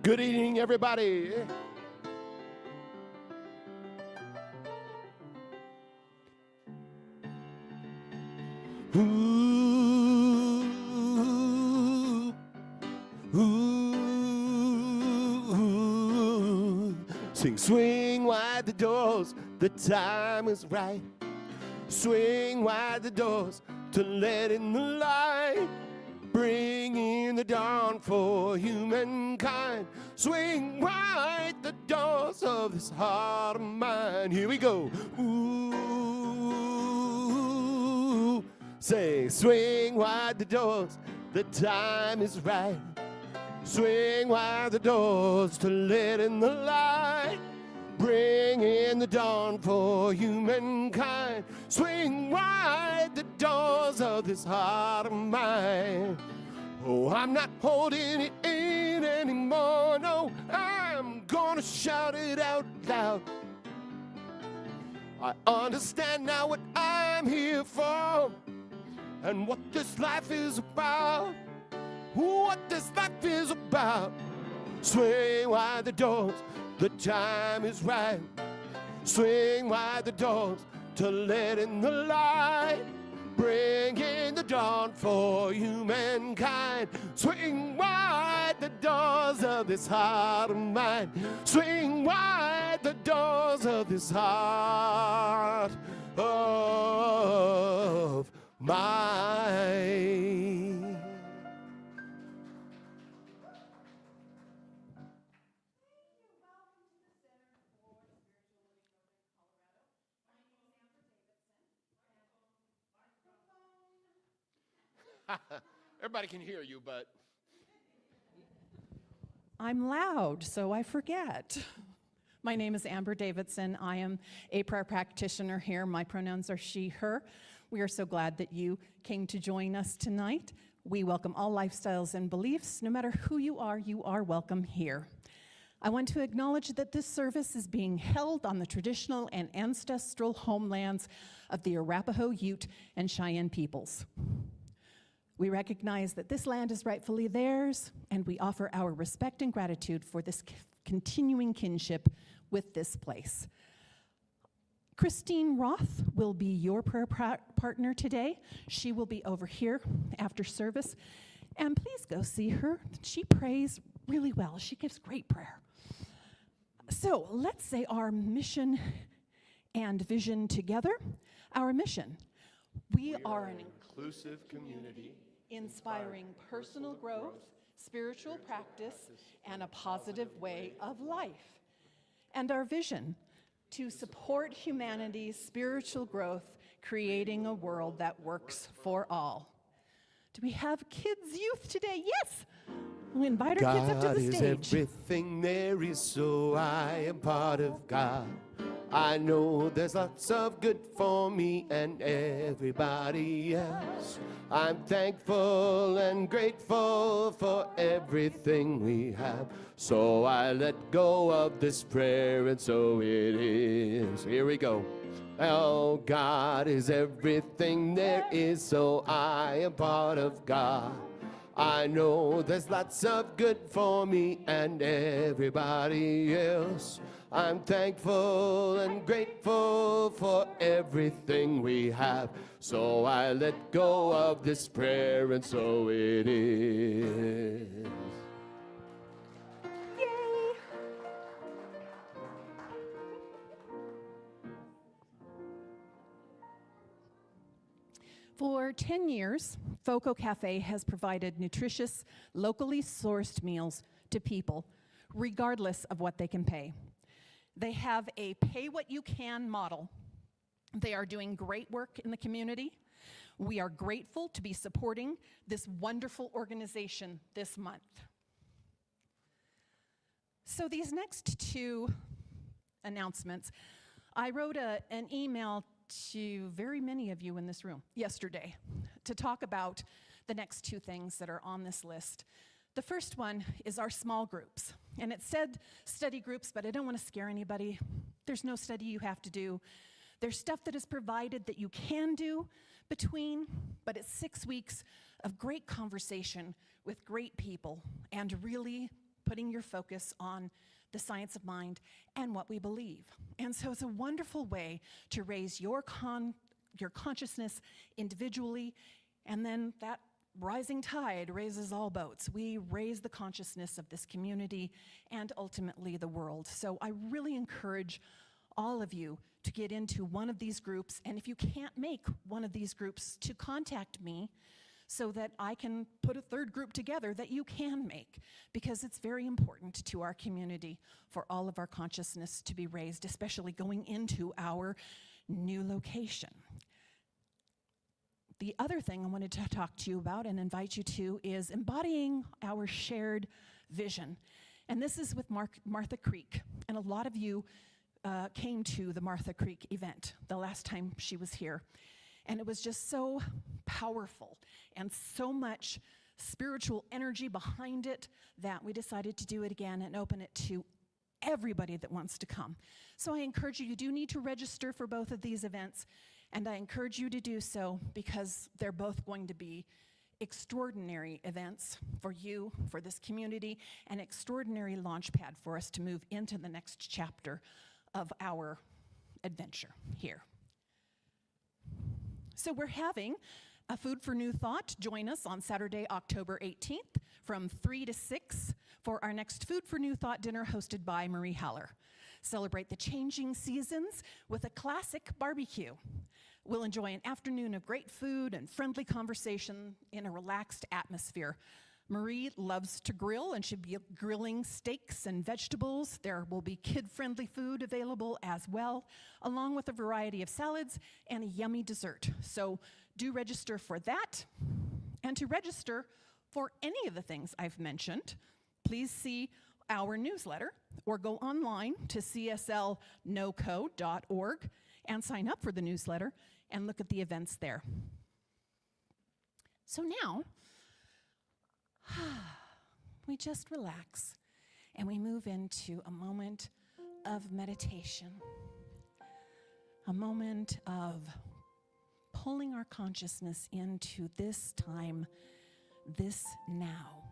Good evening, everybody. Ooh, ooh, ooh. Sing, swing wide the doors, the time is right. Swing wide the doors to let in the light. Bring in the dawn for humankind. Swing wide the doors of this heart of mine. Here we go. Ooh, say, swing wide the doors, the time is right. Swing wide the doors to let in the light. Bring in the dawn for humankind. Swing wide the doors of this heart of mine. Oh, I'm not holding it in anymore. No, I'm gonna shout it out loud. I understand now what I'm here for and what this life is about. What this life is about. Swing wide the doors, the time is right. Swing wide the doors to let in the light. Bring in the dawn for humankind. Swing wide the doors of this heart of mine. Swing wide the doors of this heart of mine. Everybody can hear you, but I'm loud, so I forget. My name is Amber Davidson. I am a prayer practitioner here. My pronouns are she, her. We are so glad that you came to join us tonight. We welcome all lifestyles and beliefs. No matter who you are welcome here. I want to acknowledge that this service is being held on the traditional and ancestral homelands of the Arapaho, Ute, and Cheyenne peoples. We recognize that this land is rightfully theirs, and we offer our respect and gratitude for this continuing kinship with this place. Christine Roth will be your prayer partner today. She will be over here after service, and please go see her. She prays really well. She gives great prayer. So let's say our mission and vision together. Our mission. We are an inclusive community, inspiring personal growth, spiritual practice, and a positive way of life. And our vision, to support humanity's spiritual growth, creating a world that works for all. Do we have kids, youth today? Yes! We invite our kids up to the stage. God is everything there is, so I am part of God. I know there's lots of good for me and everybody else. I'm thankful and grateful for everything we have. So I let go of this prayer, and so it is. Here we go. Oh, God is everything there is, so I am part of God. I know there's lots of good for me and everybody else. I'm thankful and grateful for everything we have. So I let go of this prayer, and so it is. Yay! For 10 years, Foco Cafe has provided nutritious, locally sourced meals to people, regardless of what they can pay. They have a pay-what-you-can model. They are doing great work in the community. We are grateful to be supporting this wonderful organization this month. So these next two announcements, I wrote an email to very many of you in this room yesterday to talk about the next two things that are on this list. The first one is our small groups. And it said study groups, but I don't want to scare anybody. There's no study you have to do. There's stuff that is provided that you can do between, but it's 6 weeks of great conversation with great people and really putting your focus on the science of mind and what we believe. And so it's a wonderful way to raise your consciousness individually, and then that rising tide raises all boats. We raise the consciousness of this community and ultimately the world. So I really encourage all of you to get into one of these groups, and if you can't make one of these groups, to contact me so that I can put a third group together that you can make, because it's very important to our community for all of our consciousness to be raised, especially going into our new location. The other thing I wanted to talk to you about and invite you to is embodying our shared vision. And this is with Martha Creek. And a lot of you came to the Martha Creek event the last time she was here. And it was just so powerful and so much spiritual energy behind it that we decided to do it again and open it to everybody that wants to come. So I encourage you, you do need to register for both of these events. And I encourage you to do so because they're both going to be extraordinary events for you, for this community, an extraordinary launch pad for us to move into the next chapter of our adventure here. So we're having a Food for New Thought. Join us on Saturday, October 18th from 3 to 6 for our next Food for New Thought dinner hosted by Marie Haller. Celebrate the changing seasons with a classic barbecue. We'll enjoy an afternoon of great food and friendly conversation in a relaxed atmosphere. Marie loves to grill and should be grilling steaks and vegetables. There will be kid-friendly food available as well, along with a variety of salads and a yummy dessert. So do register for that. And to register for any of the things I've mentioned, please see our newsletter or go online to cslnoco.org and sign up for the newsletter and look at the events there. So now, we just relax and we move into a moment of meditation, a moment of pulling our consciousness into this time, this now.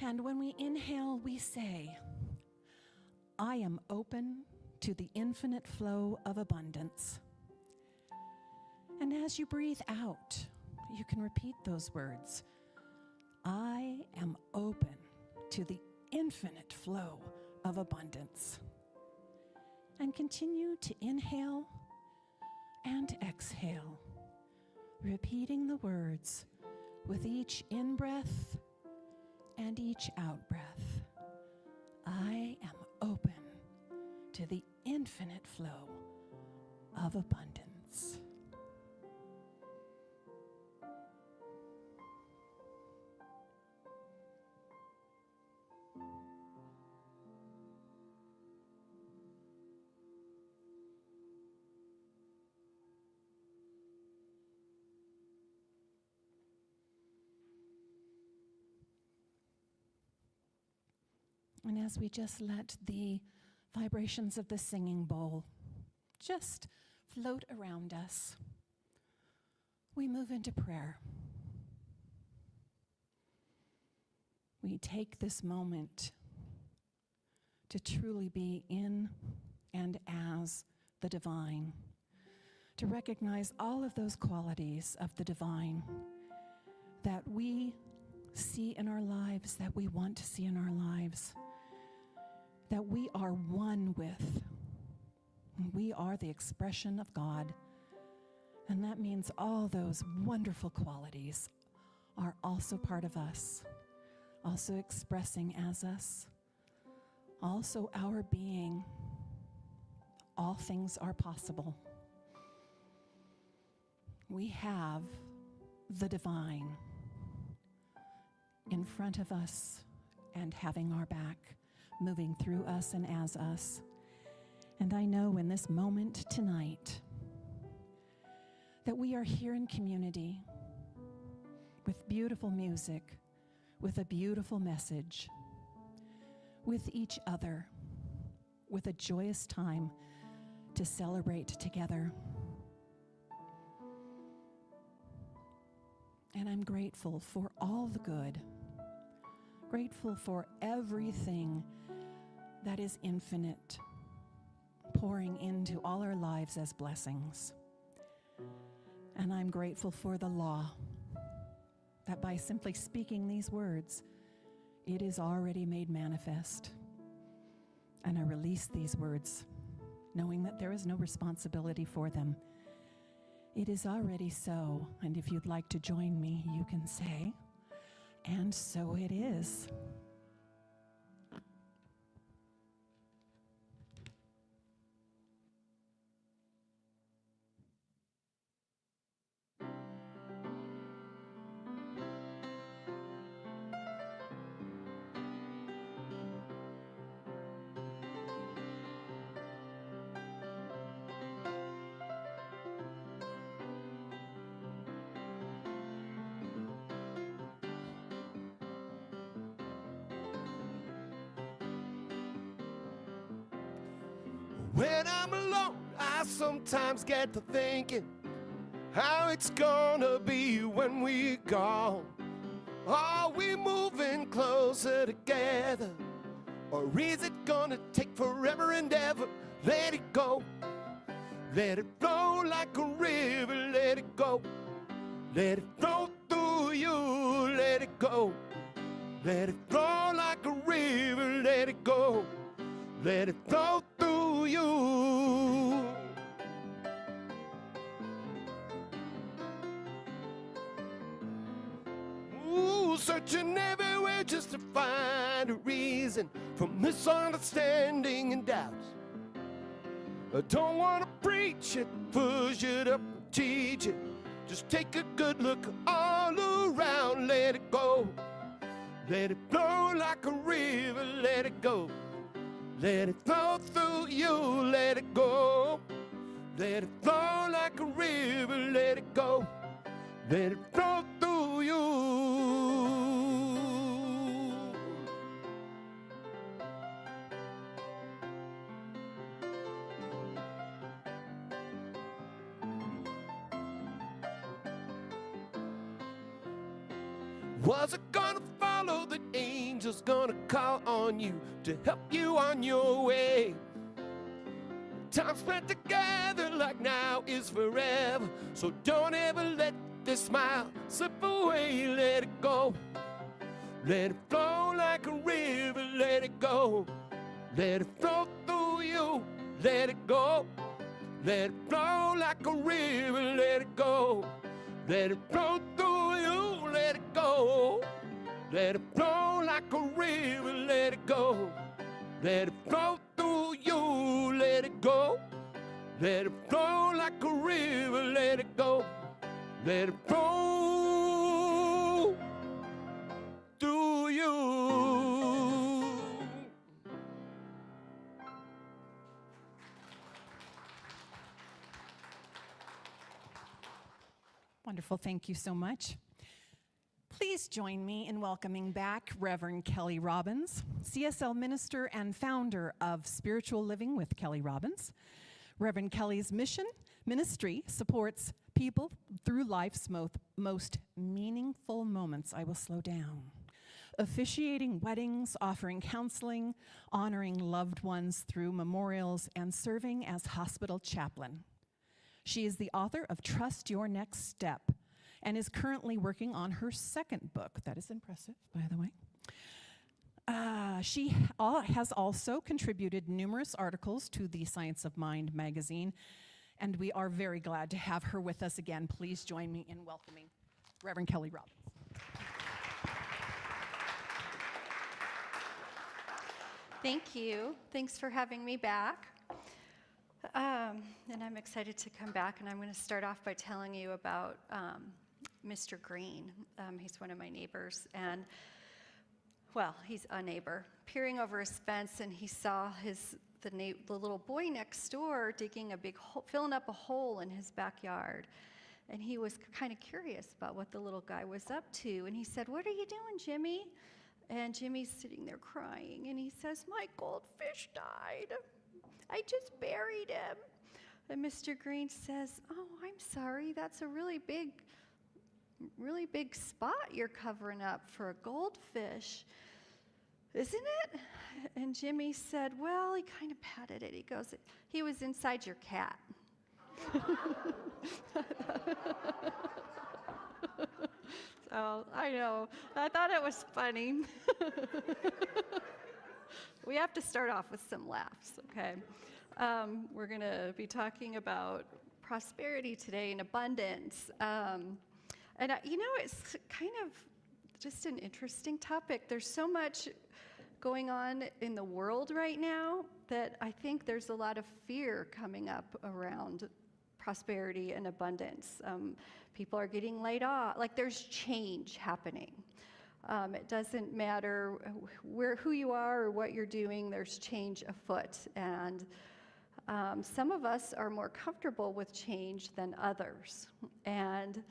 And when we inhale, we say, I am open to the infinite flow of abundance. And as you breathe out, you can repeat those words. I am open to the infinite flow of abundance. And continue to inhale and exhale, repeating the words with each in-breath and each out-breath. I am open to the infinite flow of abundance. And as we just let the vibrations of the singing bowl just float around us, we move into prayer. We take this moment to truly be in and as the divine, to recognize all of those qualities of the divine that we see in our lives, that we want to see in our lives, that we are one with. We are the expression of God. And that means all those wonderful qualities are also part of us, also expressing as us, also our being. All things are possible. We have the divine in front of us and having our back, moving through us and as us. And I know in this moment tonight that we are here in community with beautiful music, with a beautiful message, with each other, with a joyous time to celebrate together. And I'm grateful for all the good, grateful for everything that is infinite, pouring into all our lives as blessings. And I'm grateful for the law, that by simply speaking these words, it is already made manifest. And I release these words, knowing that there is no responsibility for them. It is already so, and if you'd like to join me, you can say, and so it is. When I'm alone, I sometimes get to thinking how it's gonna be when we're gone. Are we moving closer together? Or is it gonna take forever and ever? Let it go. Let it flow like a river, let it go. Let it flow through you, let it go. Let it flow like a river, let it go. Let it flow through you. Ooh, searching everywhere just to find a reason for misunderstanding and doubts. I don't want to preach it, push it up, teach it. Just take a good look all around, let it go. Let it flow like a river, let it go. Let it flow through you, let it go. Let it flow like a river, let it go. Let it flow through you. Was it gonna follow the angels gonna call on you to help you on your way? Time spent together like now is forever, so don't ever let this smile slip away. Let it go. Let it flow like a river, let it go. Let it flow through you, let it go. Let it flow like a river, let it go. Let it flow through you, let it go. Let it flow like a river, let it go. Let it flow through you, let it go. Let it flow like a river, let it go. Let it flow through you. Wonderful, thank you so much. Please join me in welcoming back Rev Kelly Robbins, CSL minister and founder of Spiritual Living with Kelly Robbins. Rev Kelly's ministry supports people through life's most meaningful moments. I will slow down. Officiating weddings, offering counseling, honoring loved ones through memorials, and serving as hospital chaplain. She is the author of Trust Your Next Step and is currently working on her second book. That is impressive, by the way. She has also contributed numerous articles to the Science of Mind magazine, and we are very glad to have her with us again. Please join me in welcoming Rev Kelly Robbins. Thank you. Thanks for having me back. And I'm excited to come back, and I'm going to start off by telling you about Mr. Green. He's one of my neighbors, and, well, he's a neighbor. Peering over his fence, and he saw the little boy next door digging a big hole, filling up a hole in his backyard. And he was kind of curious about what the little guy was up to, and he said, "What are you doing, Jimmy?" And Jimmy's sitting there crying, and he says, "My goldfish died. I just buried him." And Mr. Green says, "Oh, I'm sorry. That's a really big spot you're covering up for a goldfish." isn't it? And Jimmy said, well, he kind of patted it. He goes, he was inside your cat. So I know, I thought it was funny. We have to start off with some laughs, okay? We're going to be talking about prosperity today and abundance. It's kind of just an interesting topic. There's so much going on in the world right now that I think there's a lot of fear coming up around prosperity and abundance. People are getting laid off. Like, there's change happening. It doesn't matter who you are or what you're doing, there's change afoot. And some of us are more comfortable with change than others. And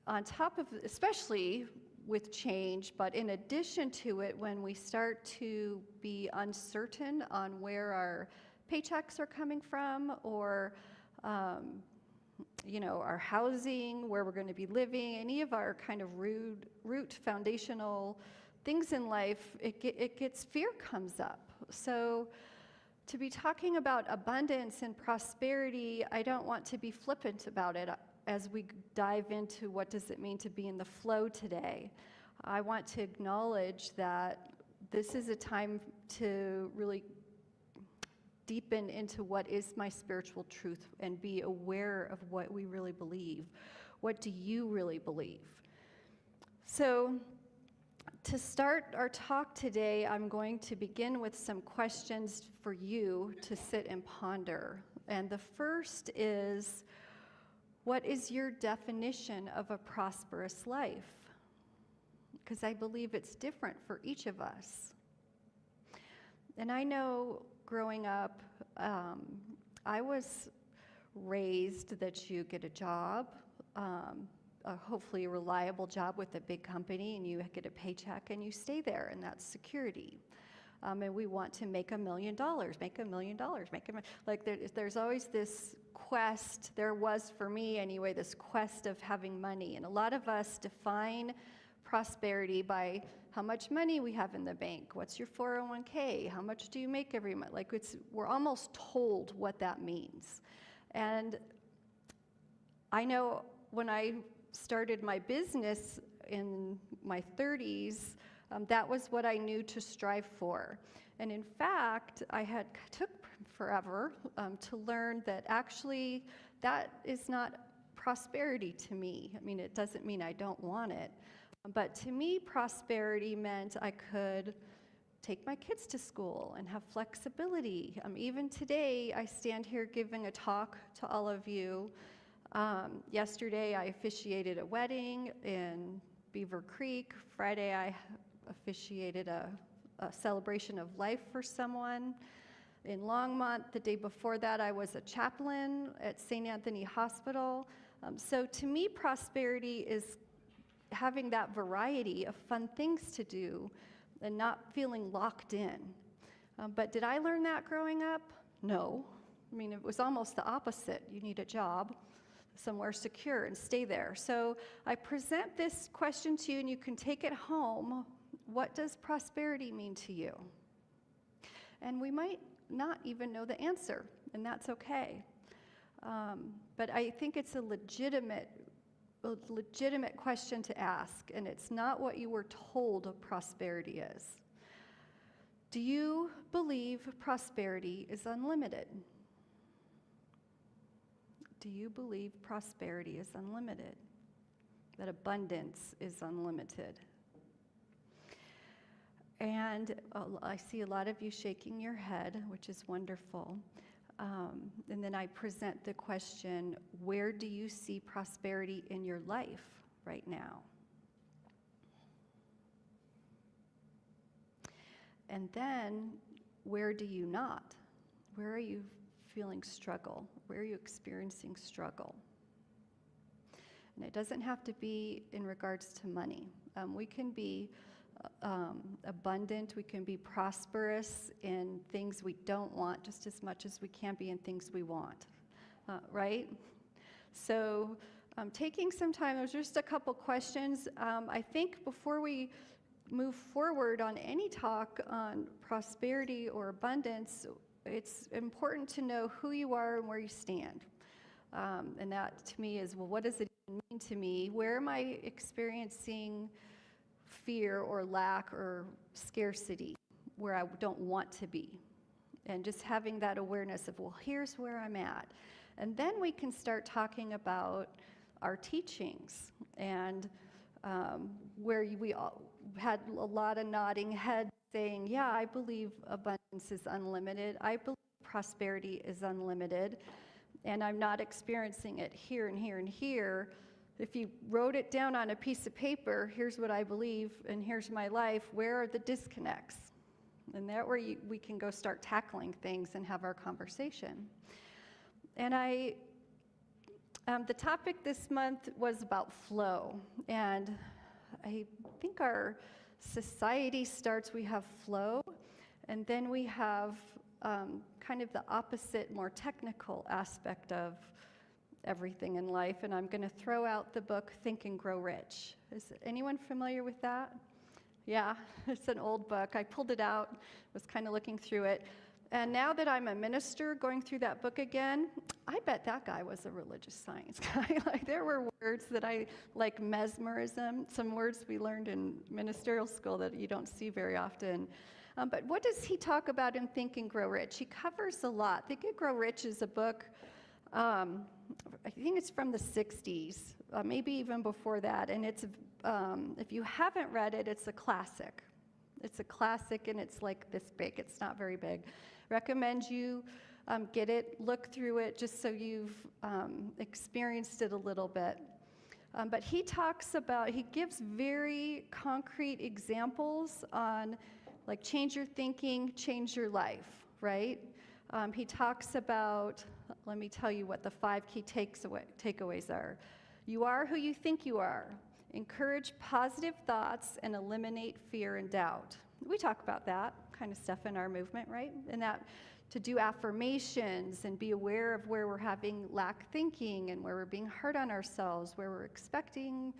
on top of, especially with change, but in addition to it, when we start to be uncertain on where our paychecks are coming from, or our housing, where we're going to be living, any of our kind of root foundational things in life, fear comes up. So to be talking about abundance and prosperity, I don't want to be flippant about it as we dive into what does it mean to be in the flow today. I want to acknowledge that this is a time to really deepen into what is my spiritual truth and be aware of what we really believe. What do you really believe? So to start our talk today, I'm going to begin with some questions for you to sit and ponder. And the first is, what is your definition of a prosperous life? Because I believe it's different for each of us. And I know growing up, I was raised that you get a job, hopefully a reliable job with a big company, and you get a paycheck and you stay there, and that's security. And we want to make $1 million, make $1 million, there's always this quest, there was for me anyway, this quest of having money. And a lot of us define prosperity by how much money we have in the bank, what's your 401k, how much do you make every month? We're almost told what that means. And I know when I started my business in my 30s, that was what I knew to strive for. And in fact, took forever to learn that actually that is not prosperity to me. I mean, it doesn't mean I don't want it. But to me, prosperity meant I could take my kids to school and have flexibility. Even today, I stand here giving a talk to all of you. Yesterday, I officiated a wedding in Beaver Creek. Friday, I officiated a celebration of life for someone in Longmont. The day before that, I was a chaplain at St. Anthony Hospital. So to me, prosperity is having that variety of fun things to do and not feeling locked in. But did I learn that growing up? No. I mean, it was almost the opposite. You need a job somewhere secure and stay there. So I present this question to you, and you can take it home. What does prosperity mean to you? And we might not even know the answer, and that's okay. But I think it's a legitimate question to ask, and it's not what you were told prosperity is. Do you believe prosperity is unlimited? Do you believe prosperity is unlimited? That abundance is unlimited? And I see a lot of you shaking your head, which is wonderful. And then I present the question, where do you see prosperity in your life right now? And then, where do you not? Where are you feeling struggle? Where are you experiencing struggle? And it doesn't have to be in regards to money. We can be abundant, we can be prosperous in things we don't want just as much as we can be in things we want, right? So taking some time, there's just a couple questions. I think before we move forward on any talk on prosperity or abundance, it's important to know who you are and where you stand. And that to me is, well, what does it even mean to me? Where am I experiencing fear or lack or scarcity where I don't want to be? And just having that awareness of, well, here's where I'm at. And then we can start talking about our teachings and where we all had a lot of nodding heads saying, yeah, I believe abundance is unlimited. I believe prosperity is unlimited. And I'm not experiencing it here and here and here. If you wrote it down on a piece of paper, here's what I believe and here's my life, where are the disconnects? And that where we can go start tackling things and have our conversation. And the topic this month was about flow. And I think our society starts, we have flow, and then we have kind of the opposite, more technical aspect of everything in life. And I'm going to throw out the book, Think and Grow Rich. Is anyone familiar with that? Yeah, it's an old book. I pulled it out, was kind of looking through it. And now that I'm a minister going through that book again, I bet that guy was a religious science guy. Like, there were words that like mesmerism, some words we learned in ministerial school that you don't see very often. But what does he talk about in Think and Grow Rich? He covers a lot. Think and Grow Rich is a book, I think it's from the 60s, maybe even before that. And it's, if you haven't read it, it's a classic. It's a classic, and it's like this big. It's not very big. Recommend you get it, look through it, just so you've experienced it a little bit. But he gives very concrete examples on, like, change your thinking, change your life, right? He talks about, let me tell you what the 5 key takeaways are. You are who you think you are. Encourage positive thoughts and eliminate fear and doubt. We talk about that kind of stuff in our movement, right? And that to do affirmations and be aware of where we're having lack thinking and where we're being hard on ourselves, where we're expecting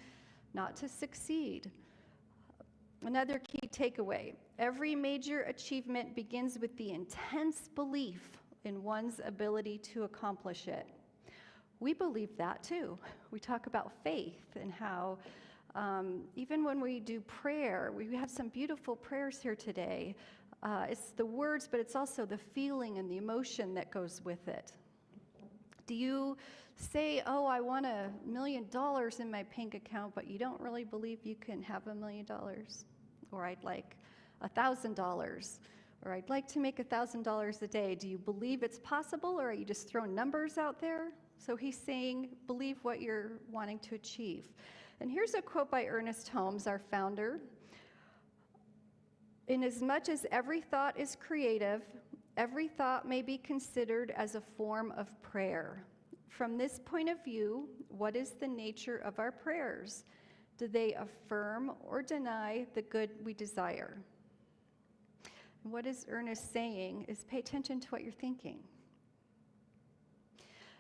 not to succeed. Another key takeaway, every major achievement begins with the intense belief in one's ability to accomplish it. We believe that too. We talk about faith and how even when we do prayer, we have some beautiful prayers here today. It's the words, but it's also the feeling and the emotion that goes with it. Do you say, oh, I want $1 million in my bank account, but you don't really believe you can have $1 million? Or I'd like $1,000, or I'd like to make $1,000 a day. Do you believe it's possible, or are you just throwing numbers out there? So he's saying, believe what you're wanting to achieve. And here's a quote by Ernest Holmes, our founder. Inasmuch as every thought is creative, every thought may be considered as a form of prayer. From this point of view, what is the nature of our prayers? Do they affirm or deny the good we desire? And what is Ernest saying is pay attention to what you're thinking.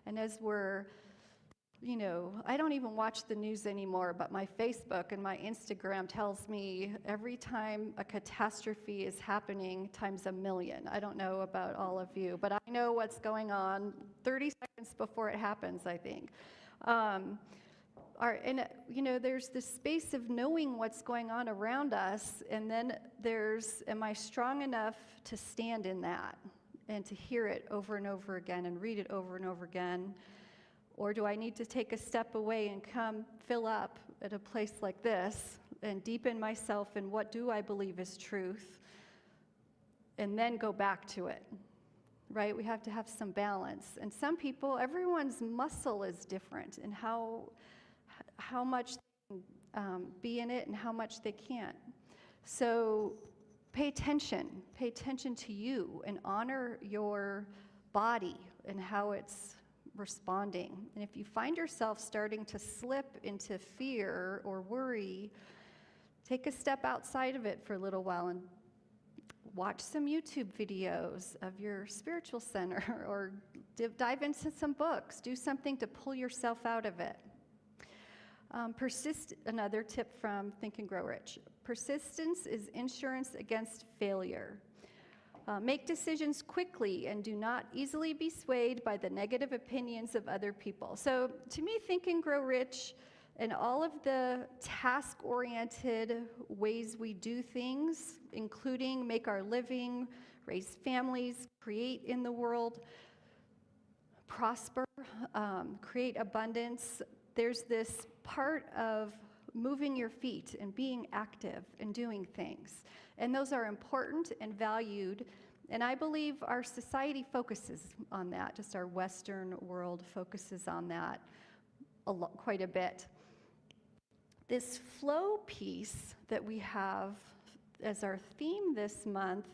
And as we're, I don't even watch the news anymore, but my Facebook and my Instagram tells me every time a catastrophe is happening times 1,000,000. I don't know about all of you, but I know what's going on 30 seconds before it happens, I think. There's this space of knowing what's going on around us, and then am I strong enough to stand in that and to hear it over and over again and read it over and over again? Or do I need to take a step away and come fill up at a place like this and deepen myself in what do I believe is truth, and then go back to it, right? We have to have some balance. And some people, everyone's muscle is different in how much they can be in it and how much they can't. So pay attention to you and honor your body and how it's responding. And if you find yourself starting to slip into fear or worry, take a step outside of it for a little while and watch some YouTube videos of your spiritual center or dive into some books. Do something to pull yourself out of it. Another tip from Think and Grow Rich. Persistence is insurance against failure. Make decisions quickly and do not easily be swayed by the negative opinions of other people. So to me, Think and Grow Rich and all of the task-oriented ways we do things, including make our living, raise families, create in the world, prosper, create abundance, there's this part of moving your feet and being active and doing things. And those are important and valued. And I believe our society focuses on that. Just our Western world focuses on that quite a bit. This flow piece that we have as our theme this month,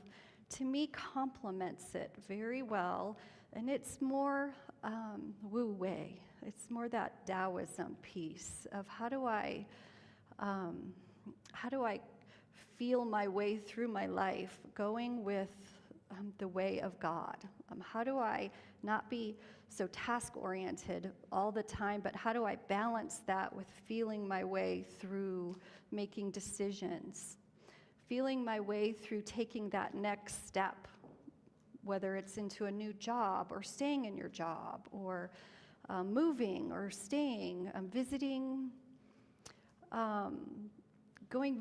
to me, complements it very well. And it's more Wu Wei. It's more that Taoism piece of how do I feel my way through my life, going with the way of God? How do I not be so task-oriented all the time, but how do I balance that with feeling my way through making decisions, feeling my way through taking that next step, whether it's into a new job or staying in your job or moving or staying, visiting,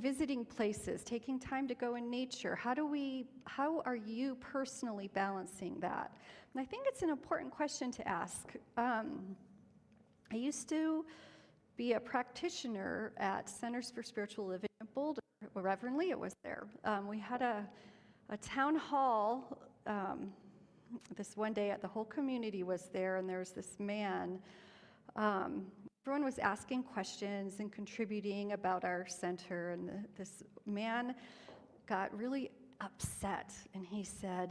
visiting places, taking time to go in nature. How are you personally balancing that? And I think it's an important question to ask. I used to be a practitioner at Centers for Spiritual Living in Boulder. Reverend Leah was there. We had a town hall this one day. The whole community was there, and there was this man. Everyone was asking questions and contributing about our center, and this man got really upset, and he said,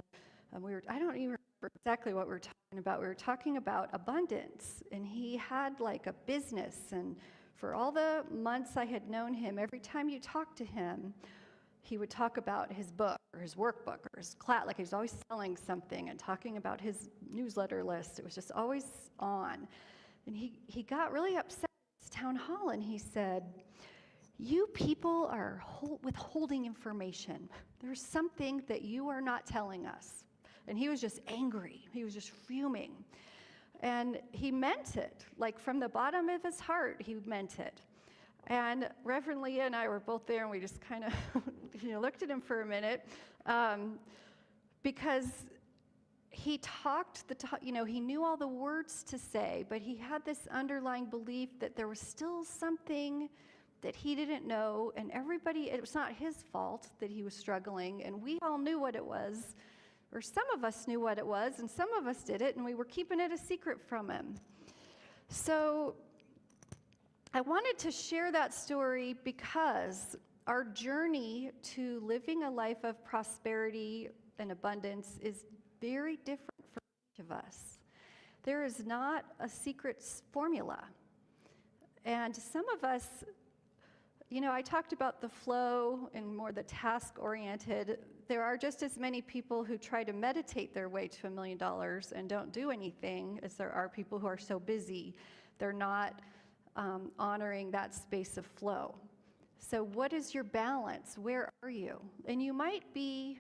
I don't even remember exactly what we were talking about. We were talking about abundance, and he had like a business, and for all the months I had known him, every time you talked to him, he would talk about his book or his workbook or his class, like he was always selling something and talking about his newsletter list. It was just always on. And he got really upset at this town hall, and he said, you people are withholding information. There's something that you are not telling us. And he was just angry. He was just fuming. And he meant it. Like from the bottom of his heart, he meant it. And Reverend Leah and I were both there, and we just kind of looked at him for a minute because he talked he knew all the words to say, but he had this underlying belief that there was still something that he didn't know, and it was not his fault that he was struggling, and we all knew what it was, or some of us knew what it was, and some of us did it, and we were keeping it a secret from him. So I wanted to share that story because our journey to living a life of prosperity and abundance is very different for each of us. There is not a secret formula. And some of us, I talked about the flow and more the task-oriented. There are just as many people who try to meditate their way to $1 million and don't do anything as there are people who are so busy. They're not honoring that space of flow. So what is your balance? Where are you? And you might be,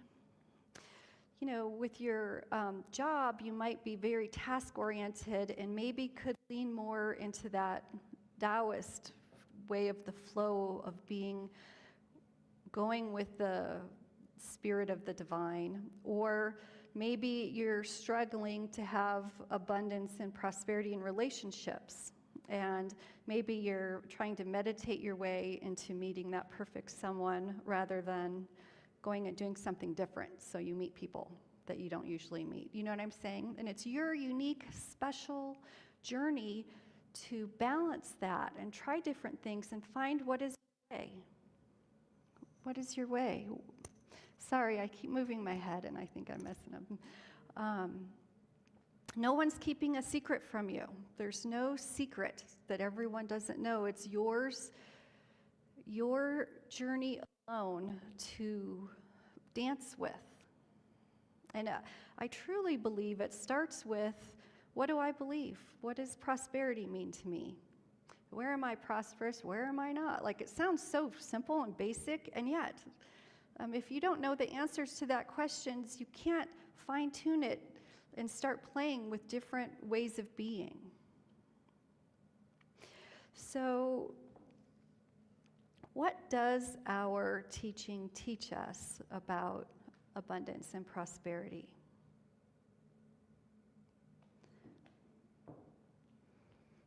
with your job, you might be very task-oriented and maybe could lean more into that Taoist way of the flow of going with the spirit of the divine. Or maybe you're struggling to have abundance and prosperity in relationships. And maybe you're trying to meditate your way into meeting that perfect someone rather than going and doing something different. So you meet people that you don't usually meet. You know what I'm saying? And it's your unique, special journey to balance that and try different things and find what is your way. What is your way? Sorry, I keep moving my head and I think I'm messing up. No one's keeping a secret from you. There's no secret that everyone doesn't know. It's yours, your journey alone to dance with. And I truly believe it starts with, what do I believe? What does prosperity mean to me? Where am I prosperous? Where am I not? Like, it sounds so simple and basic, and yet, if you don't know the answers to that questions, you can't fine-tune it and start playing with different ways of being. So, what does our teaching teach us about abundance and prosperity?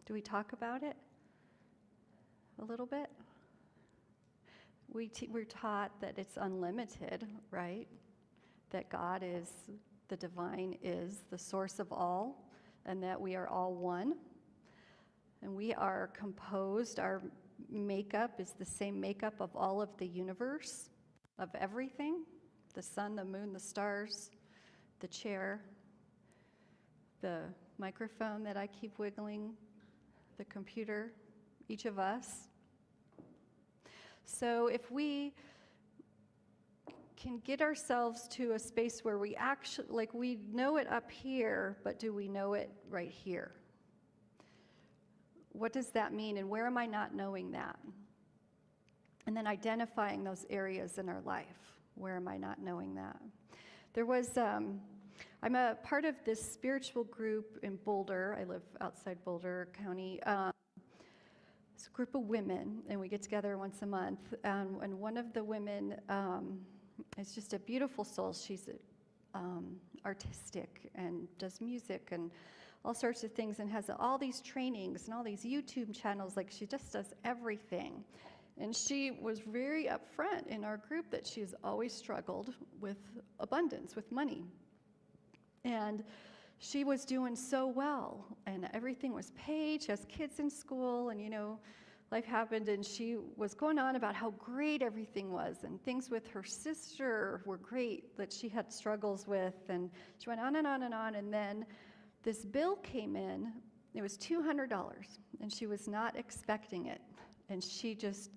Do we talk about it a little bit? We're taught that it's unlimited, right? That God is, the divine is the source of all, and that we are all one. And we are composed, our makeup is the same makeup of all of the universe, of everything, the sun, the moon, the stars, the chair, the microphone that I keep wiggling, the computer, each of us. So if we can get ourselves to a space where we actually, like, we know it up here, but do we know it right here? What does that mean, and where am I not knowing that? And then identifying those areas in our life. Where am I not knowing that? There was, I'm a part of this spiritual group in Boulder. I live outside Boulder County. It's a group of women, and we get together once a month. And one of the women is just a beautiful soul. She's artistic and does music and all sorts of things, and has all these trainings and all these YouTube channels. Like, she just does everything. And she was very upfront in our group that she's always struggled with abundance, with money. And she was doing so well, and everything was paid. She has kids in school, and, you know, life happened, and she was going on about how great everything was, and things with her sister were great that she had struggles with, and she went on and on and on, and then this bill came in. It was $200, and she was not expecting it, and she just,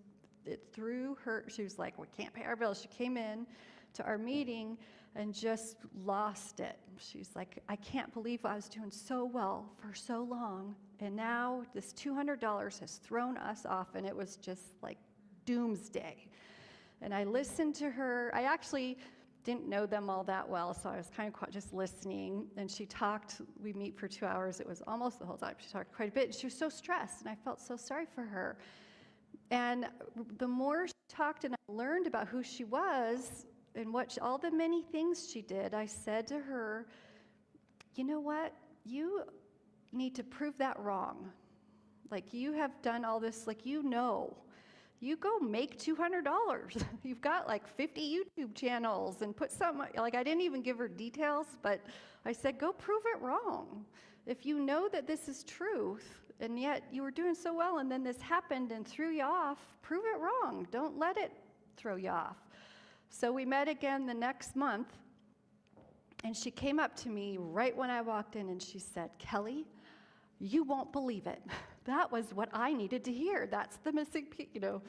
it threw her, she was like, we can't pay our bills. She came in to our meeting and just lost it. She's like, I can't believe I was doing so well for so long, and now this $200 has thrown us off, and it was just like doomsday. And I listened to her. I actually didn't know them all that well, so I was kind of just listening, and she talked. We meet for 2 hours. It was almost the whole time. She talked quite a bit. She was so stressed, and I felt so sorry for her. And the more she talked and I learned about who she was and all the many things she did, I said to her, you know what? You need to prove that wrong. Like, you have done all this, like, you know. You go make $200. You've got like 50 YouTube channels, and put something, like, I didn't even give her details, but I said, go prove it wrong. If you know that this is truth, and yet you were doing so well, and then this happened and threw you off, prove it wrong. Don't let it throw you off. So we met again the next month, and she came up to me right when I walked in, and she said, Kelly, you won't believe it. That was what I needed to hear. That's the missing piece, you know.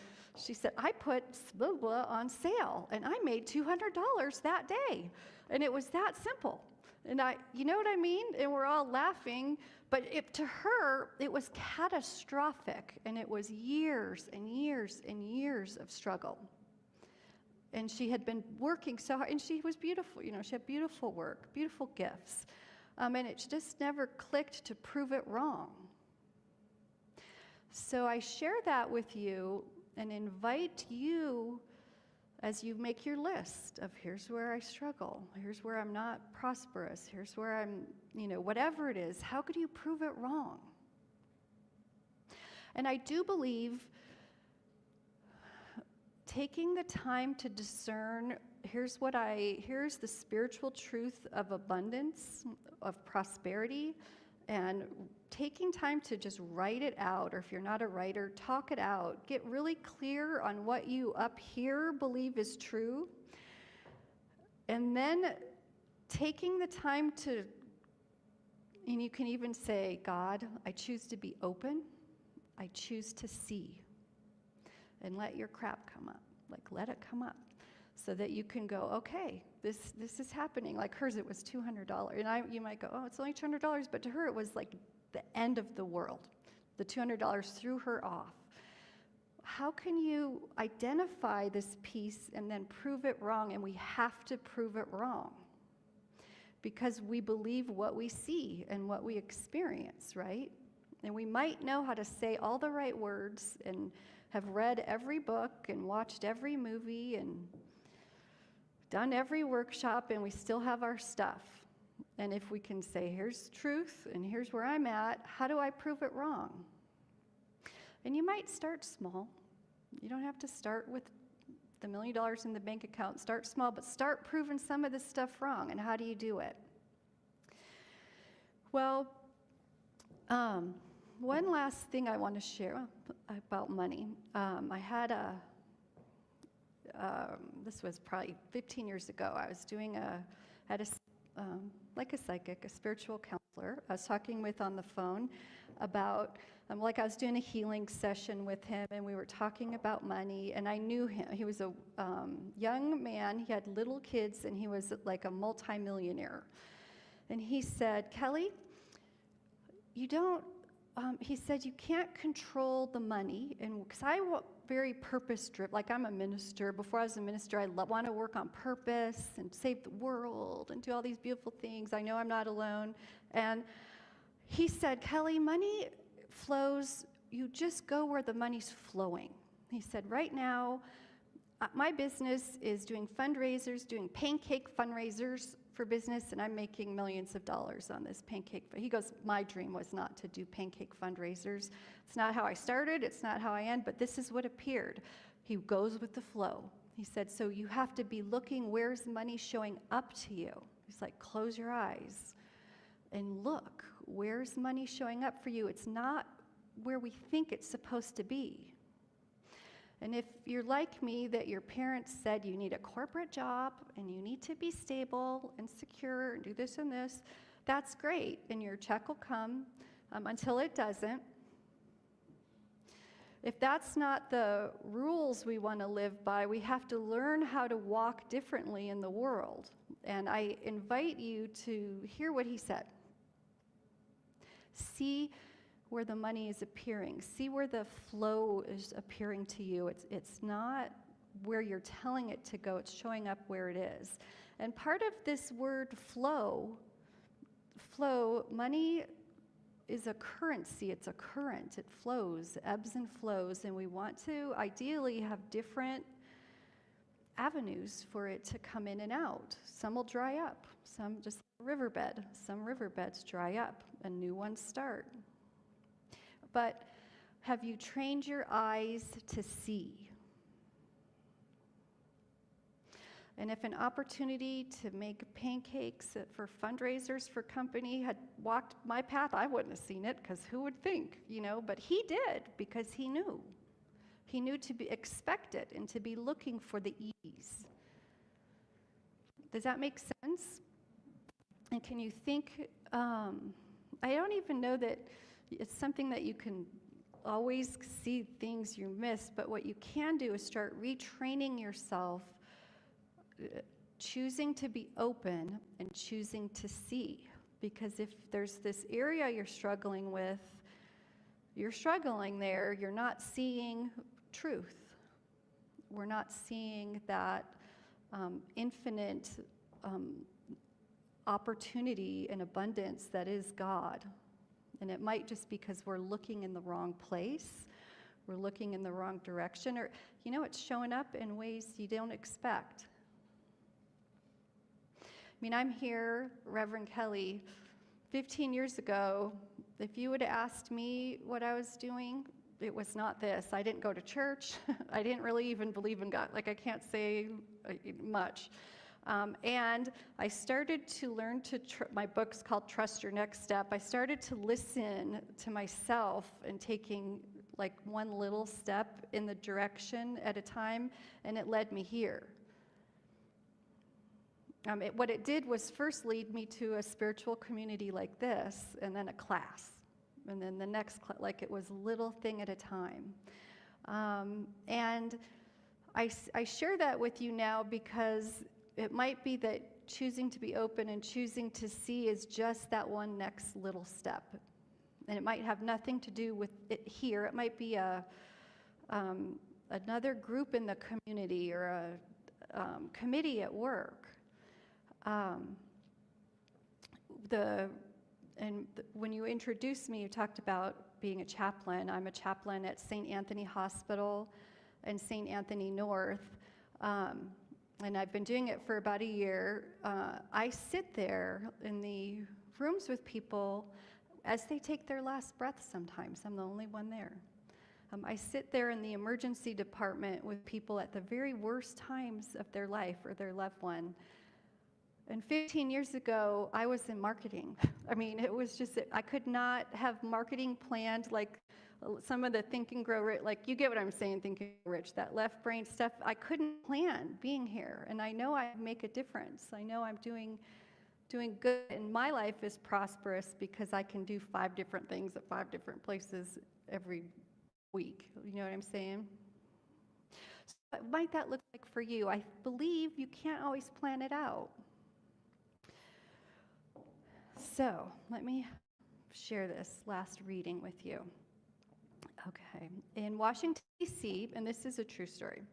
She said, I put blah, blah on sale, and I made $200 that day. And it was that simple. And you know what I mean? And we're all laughing, but to her, it was catastrophic, and it was years and years and years of struggle. And she had been working so hard, and she was beautiful, you know, she had beautiful work, beautiful gifts. And it just never clicked to prove it wrong. So I share that with you and invite you, as you make your list of here's where I struggle, here's where I'm not prosperous, here's where I'm, you know, whatever it is, how could you prove it wrong? And I do believe taking the time to discern, here's the spiritual truth of abundance, of prosperity, and taking time to just write it out, or if you're not a writer, talk it out. Get really clear on what you up here believe is true. And then taking the time to, and you can even say, God, I choose to be open. I choose to see. And let your crap come up. Like, let it come up. So that you can go, okay, this is happening. Like hers, it was $200. And you might go, oh, it's only $200. But to her, it was like the end of the world. The $200 threw her off. How can you identify this piece and then prove it wrong? And we have to prove it wrong because we believe what we see and what we experience, right? And we might know how to say all the right words and have read every book and watched every movie and done every workshop, and we still have our stuff. And if we can say, here's truth and here's where I'm at, how do I prove it wrong? And you might start small. You don't have to start with the $1 million in the bank account. Start small, but start proving some of this stuff wrong. And how do you do it? Well, one last thing I want to share about money. I had this was probably 15 years ago. I was doing like a psychic, a spiritual counselor. I was talking with on the phone about, like I was doing a healing session with him, and we were talking about money, and I knew him. He was a young man. He had little kids, and he was like a multimillionaire. And he said, Kelly, he said, you can't control the money, and because I very purpose-driven, like I'm a minister. Before I was a minister, I want to work on purpose and save the world and do all these beautiful things. I know I'm not alone. And he said, Kelly, money flows, you just go where the money's flowing. He said, right now, my business is doing fundraisers, doing pancake fundraisers for business, and I'm making millions of dollars on this pancake. He goes, my dream was not to do pancake fundraisers. It's not how I started, it's not how I end, but this is what appeared. He goes with the flow. He said, so you have to be looking, where's money showing up to you? He's like, close your eyes and look, where's money showing up for you? It's not where we think it's supposed to be. And if you're like me, that your parents said you need a corporate job and you need to be stable and secure and do this and this, that's great, and your check will come until it doesn't. If that's not the rules we want to live by, we have to learn how to walk differently in the world. And I invite you to hear what he said. See where the money is appearing. See where the flow is appearing to you. It's not where you're telling it to go. It's showing up where it is. And part of this word flow, money is a currency. It's a current. It flows, ebbs and flows, and we want to ideally have different avenues for it to come in and out. Some will dry up. Some just like a riverbed. Some riverbeds dry up and new ones start. But have you trained your eyes to see? And if an opportunity to make pancakes for fundraisers for company had walked my path, I wouldn't have seen it, because who would think, But he did, because he knew. He knew to expect it and to be looking for the ease. Does that make sense? And can you think, I don't even know that it's something that you can always see things you miss, but what you can do is start retraining yourself, choosing to be open and choosing to see. Because if there's this area you're struggling with, you're struggling there, you're not seeing truth. We're not seeing that infinite opportunity and abundance that is God. And it might just because we're looking in the wrong place, we're looking in the wrong direction, or, it's showing up in ways you don't expect. I mean, I'm here, Rev Kelly, 15 years ago. If you would have asked me what I was doing, it was not this. I didn't go to church. I didn't really even believe in God. Like, I can't say much. And I started to learn my book's called Trust Your Next Step. I started to listen to myself and taking like one little step in the direction at a time, and it led me here. What it did was first lead me to a spiritual community like this, and then a class, and then the next class, like it was a little thing at a time. And I share that with you now because it might be that choosing to be open and choosing to see is just that one next little step. And it might have nothing to do with it here. It might be another group in the community or a committee at work. When you introduced me, you talked about being a chaplain. I'm a chaplain at St. Anthony Hospital and St. Anthony North, and I've been doing it for about a year. I sit there in the rooms with people as they take their last breath sometimes. I'm the only one there. I sit there in the emergency department with people at the very worst times of their life or their loved one. And 15 years ago, I was in marketing. I mean, it was just, I could not have marketing planned like some of the Think and Grow Rich, like you get what I'm saying, Think and Grow Rich, that left brain stuff. I couldn't plan being here. And I know I make a difference. I know I'm doing good, and my life is prosperous because I can do 5 different things at 5 different places every week. You know what I'm saying? So what might that look like for you? I believe you can't always plan it out. So let me share this last reading with you. Okay. In Washington, D.C., and this is a true story,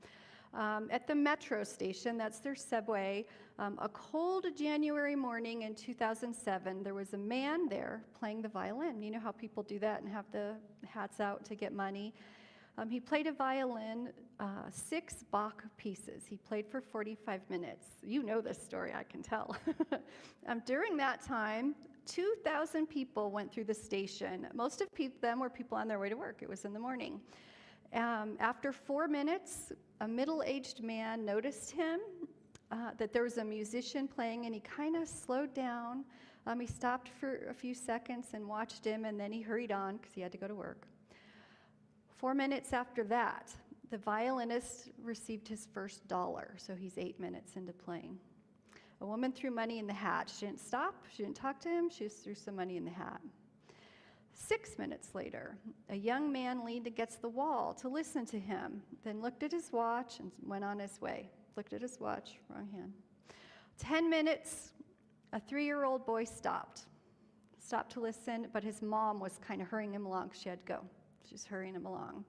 at the metro station, that's their subway, a cold January morning in 2007, there was a man there playing the violin. You know how people do that and have the hats out to get money? He played a violin, 6 Bach pieces. He played for 45 minutes. You know this story, I can tell. During that time, 2,000 people went through the station. Most of them were people on their way to work. It was in the morning. After 4 minutes, a middle-aged man noticed him, that there was a musician playing, and he kind of slowed down. He stopped for a few seconds and watched him, and then he hurried on because he had to go to work. 4 minutes after that, the violinist received his first dollar, so he's 8 minutes into playing. A woman threw money in the hat. She didn't stop. She didn't talk to him. She just threw some money in the hat. 6 minutes later, a young man leaned against the wall to listen to him, then looked at his watch and went on his way. Looked at his watch, wrong hand. 10 minutes, a 3-year-old boy stopped to listen, but his mom was kind of hurrying him along because she had to go. She's hurrying him along.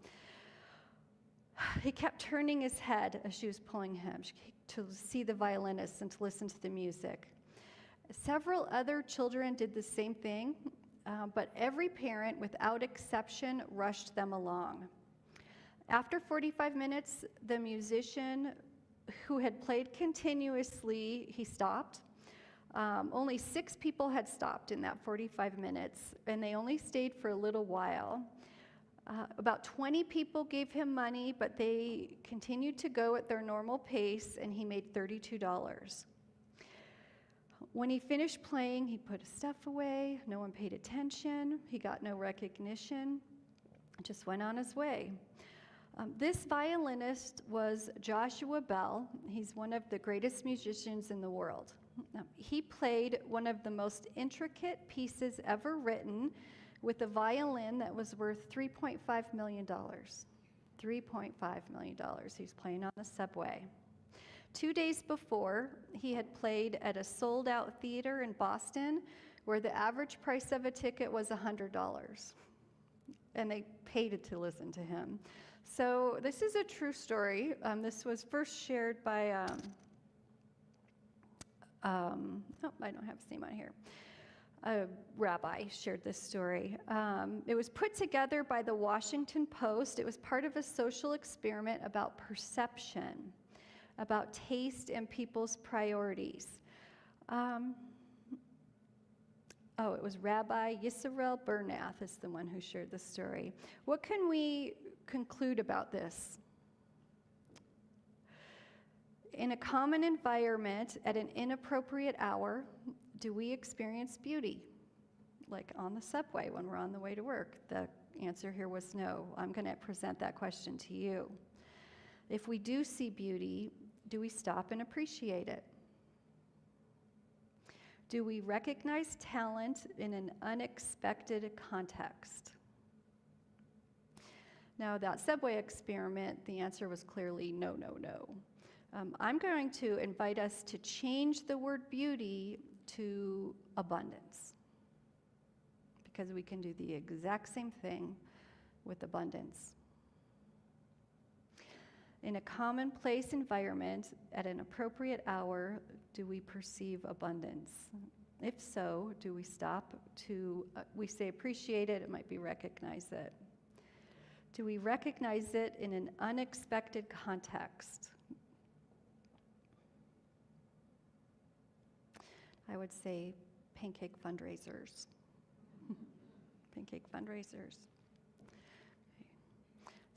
He kept turning his head as she was pulling him to see the violinist and to listen to the music. Several other children did the same thing, but every parent, without exception, rushed them along. After 45 minutes, the musician who had played continuously, he stopped. Only 6 people had stopped in that 45 minutes, and they only stayed for a little while. About 20 people gave him money, but they continued to go at their normal pace, and he made $32. When he finished playing, he put his stuff away. No one paid attention. He got no recognition. Just went on his way. This violinist was Joshua Bell. He's one of the greatest musicians in the world. He played one of the most intricate pieces ever written with a violin that was worth $3.5 million. $3.5 million. He's playing on the subway. 2 days before, he had played at a sold-out theater in Boston where the average price of a ticket was $100. And they paid to listen to him. So this is a true story. This was first shared by, I don't have his name on here. A rabbi shared this story. It was put together by the Washington Post. It was part of a social experiment about perception, about taste and people's priorities. It was Rabbi Yisrael Bernath is the one who shared the story. What can we conclude about this? In a common environment at an inappropriate hour, do we experience beauty? Like on the subway when we're on the way to work? The answer here was no. I'm going to present that question to you. If we do see beauty, do we stop and appreciate it? Do we recognize talent in an unexpected context? Now, that subway experiment, the answer was clearly no, no, no. I'm going to invite us to change the word beauty to abundance. because we can do the exact same thing with abundance. In a commonplace environment, at an appropriate hour, do we perceive abundance? If so, do we stop to, we say appreciate it, it might be recognize it. Do we recognize it in an unexpected context? I would say pancake fundraisers. Pancake fundraisers.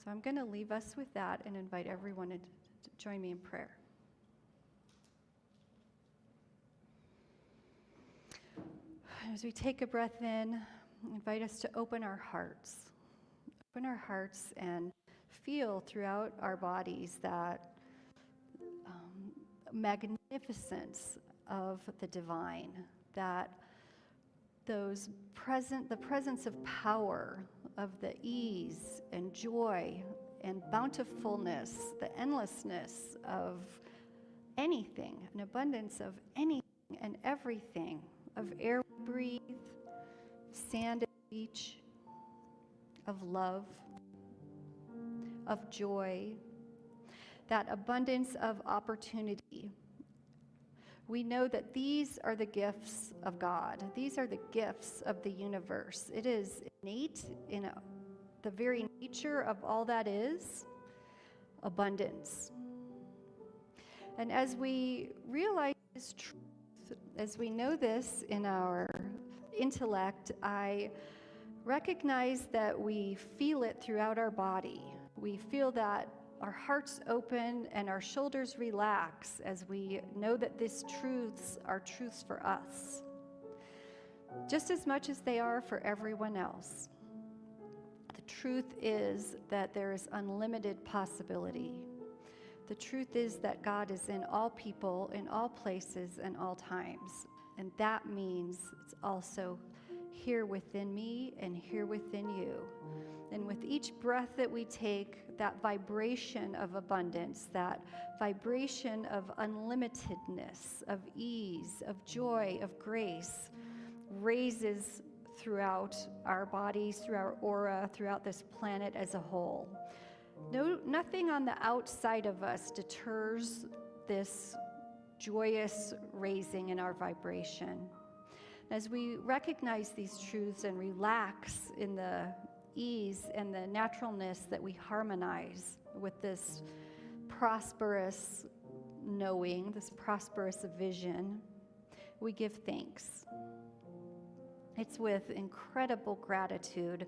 So I'm going to leave us with that and invite everyone to join me in prayer. As we take a breath in, I invite us to open our hearts. Open our hearts and feel throughout our bodies that magnificence of the divine, that the presence of power, of the ease and joy and bountifulness, the endlessness of anything, an abundance of anything and everything, of air we breathe, sand at the beach, of love, of joy, that abundance of opportunity. We know that these are the gifts of God. These are the gifts of the universe. It is innate in the very nature of all that is abundance. And as we realize this truth, as we know this in our intellect, I recognize that we feel it throughout our body. We feel that our hearts open and our shoulders relax as we know that these truths are truths for us, just as much as they are for everyone else. The truth is that there is unlimited possibility. The truth is that God is in all people, in all places, and all times. And that means it's also here within me and here within you. And with each breath that we take, that vibration of abundance, that vibration of unlimitedness, of ease, of joy, of grace, raises throughout our bodies, through our aura, throughout this planet as a whole. Nothing on the outside of us deters this joyous raising in our vibration. As we recognize these truths and relax in the ease and the naturalness that we harmonize with this prosperous knowing, this prosperous vision, we give thanks. It's with incredible gratitude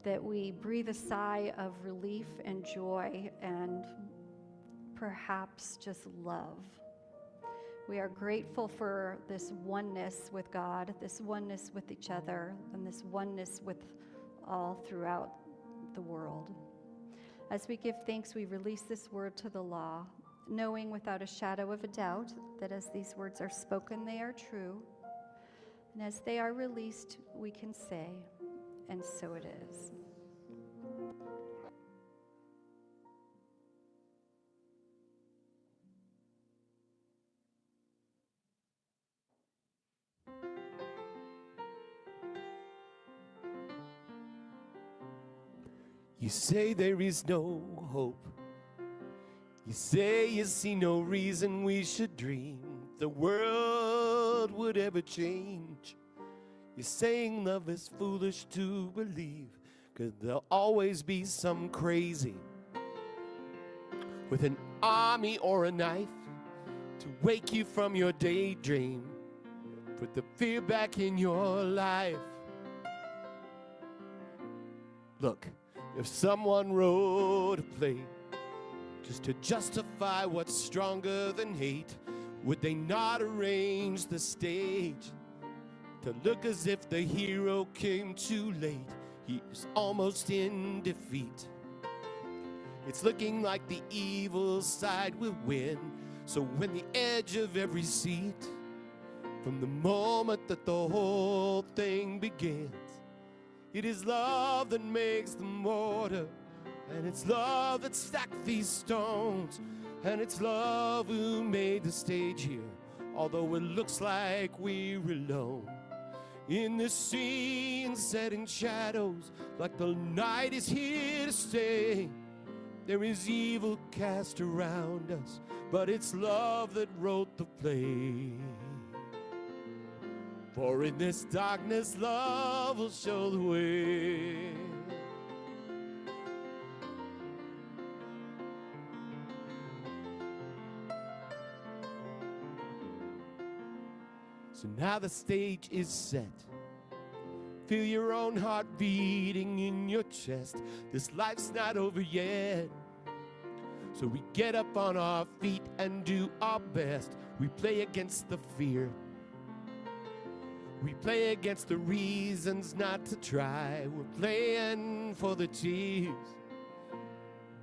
that we breathe a sigh of relief and joy and perhaps just love. We are grateful for this oneness with God, this oneness with each other, and this oneness with all throughout the world. As we give thanks, we release this word to the law, knowing without a shadow of a doubt that as these words are spoken, they are true. And as they are released, we can say, and so it is. You say there is no hope. You say you see no reason we should dream the world would ever change. You're saying love is foolish to believe, 'cause there'll always be some crazy with an army or a knife to wake you from your daydream, put the fear back in your life. Look, if someone wrote a play just to justify what's stronger than hate, would they not arrange the stage to look as if the hero came too late? He was almost in defeat. It's looking like the evil side will win. So when the edge of every seat, from the moment that the whole thing begins, it is love that makes the mortar, and it's love that stacked these stones, and it's love who made the stage here, although it looks like we're alone. In this scene set in shadows, like the night is here to stay. There is evil cast around us, but it's love that wrote the play. For in this darkness, love will show the way. So now the stage is set. Feel your own heart beating in your chest. This life's not over yet. So we get up on our feet and do our best. We play against the fear. We play against the reasons not to try. We're playing for the tears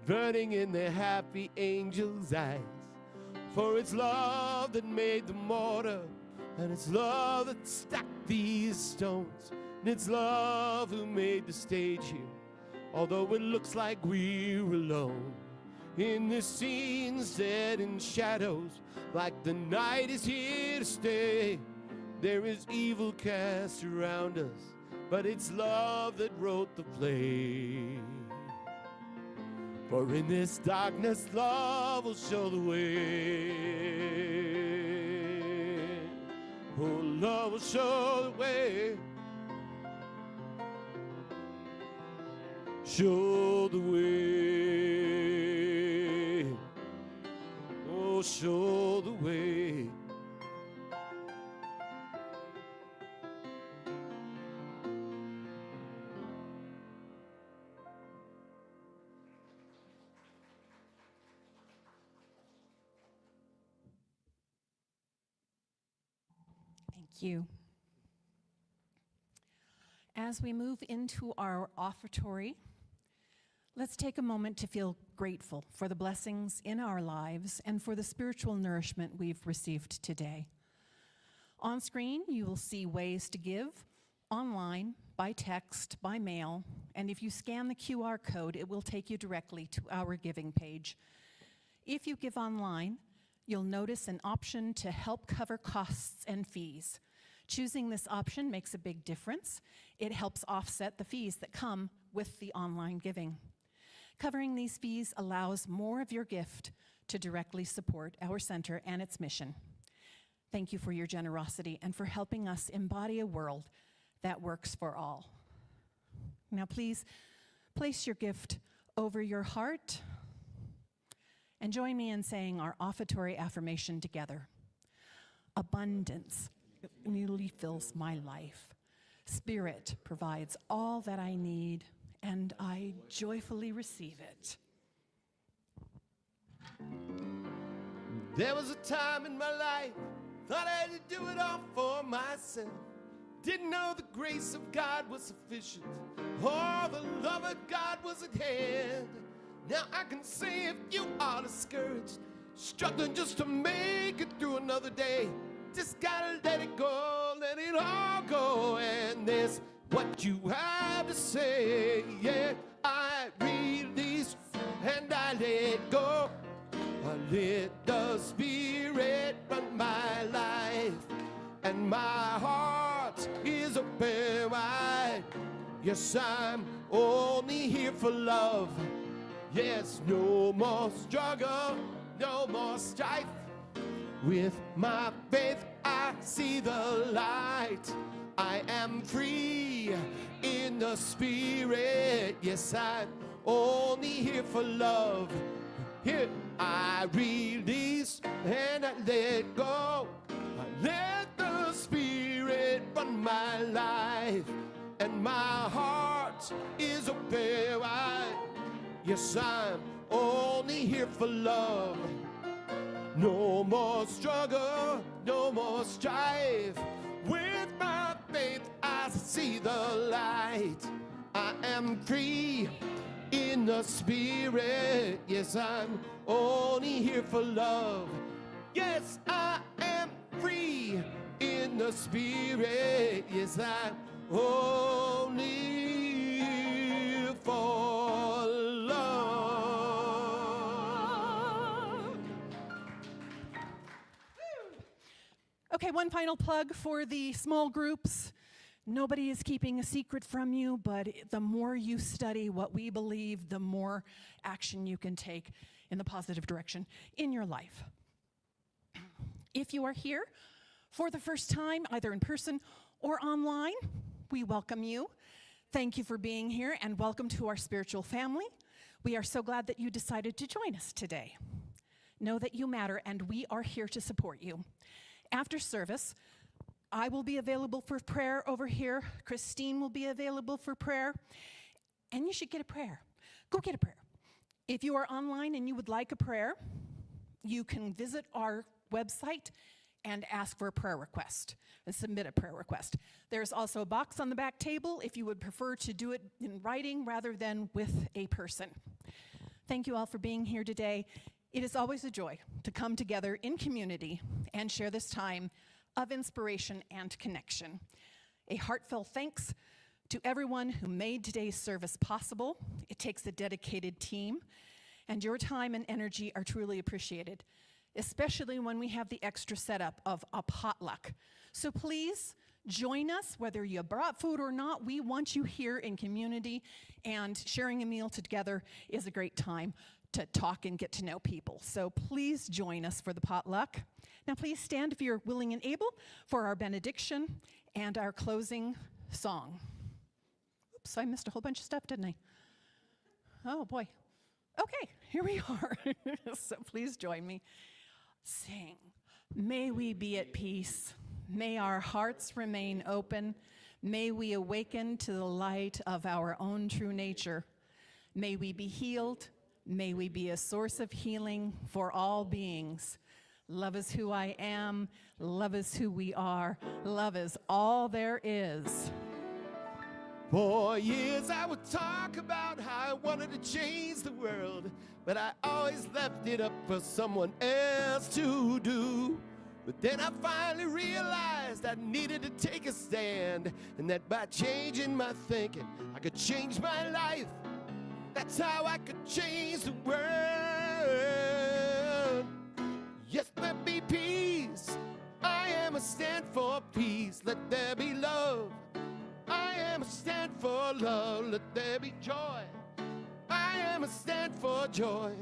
burning in their happy angels' eyes. For it's love that made the mortar, and it's love that stacked these stones, and it's love who made the stage here, although it looks like we're alone. In this scene set in shadows, like the night is here to stay. There is evil cast around us, but it's love that wrote the play. For in this darkness, love will show the way. Oh, love will show the way. Show the way. Oh, show the way. Thank you. As we move into our offertory, let's take a moment to feel grateful for the blessings in our lives and for the spiritual nourishment we've received today. On screen, you will see ways to give online, by text, by mail, and if you scan the QR code, it will take you directly to our giving page. If you give online, you'll notice an option to help cover costs and fees. Choosing this option makes a big difference. It helps offset the fees that come with the online giving. Covering these fees allows more of your gift to directly support our center and its mission. Thank you for your generosity and for helping us embody a world that works for all. Now please place your gift over your heart and join me in saying our offertory affirmation together. Abundance newly fills my life. Spirit provides all that I need, and I joyfully receive it. There was a time in my life, thought I had to do it all for myself. Didn't know the grace of God was sufficient, or the love of God was at hand. Now I can say if you are discouraged, struggling just to make it through another day, just gotta let it go, let it all go. And there's what you have to say. Yeah, I release and I let go. I let the Spirit run my life, and my heart is open wide. Yes, I'm only here for love. Yes, no more struggle, no more strife. With my faith, I see the light. I am free in the Spirit. Yes, I'm only here for love. Here, I release and I let go. I let the Spirit run my life, and my heart is open wide. Yes, I'm only here for love. No more struggle, no more strife. With my faith, I see the light. I am free in the Spirit. Yes, I'm only here for love. Yes, I am free in the Spirit. Yes, I'm only here for love. Okay, one final plug for the small groups. Nobody is keeping a secret from you, but the more you study what we believe, the more action you can take in the positive direction in your life. If you are here for the first time, either in person or online, we welcome you. Thank you for being here, and welcome to our spiritual family. We are so glad that you decided to join us today. Know that you matter, and we are here to support you. After service, I will be available for prayer over here. Christine will be available for prayer. And you should get a prayer. Go get a prayer. If you are online and you would like a prayer, you can visit our website and ask for a prayer request and submit a prayer request. There's also a box on the back table if you would prefer to do it in writing rather than with a person. Thank you all for being here today. It is always a joy to come together in community and share this time of inspiration and connection. A heartfelt thanks to everyone who made today's service possible. It takes a dedicated team, and your time and energy are truly appreciated, especially when we have the extra setup of a potluck. So please join us, whether you brought food or not. We want you here in community, and sharing a meal together is a great time to talk and get to know people. So please join us for the potluck. Now please stand if you're willing and able for our benediction and our closing song. Oops, I missed a whole bunch of stuff, didn't I? Oh boy. Okay, here we are. So please join me. Sing. May we be at peace. May our hearts remain open. May we awaken to the light of our own true nature. May we be healed. May we be a source of healing for all beings. Love is who I am. Love is who we are. Love is all there is. For years I would talk about how I wanted to change the world, but I always left it up for someone else to do. But then I finally realized I needed to take a stand, and that by changing my thinking, I could change my life. That's how I could change the world. Yes, there be peace. I am a stand for peace. Let there be love. I am a stand for love. Let there be joy. I am a stand for joy.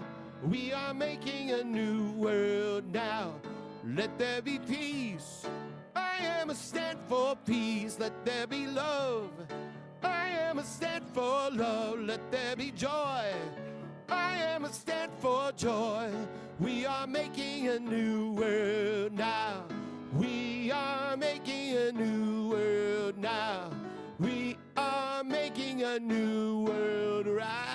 We are making a new world now. Let there be peace. I am a stand for peace. Let there be love. I am a stand for love. Let there be joy. I am a stand for joy. We are making a new world now. We are making a new world now. We are making a new world right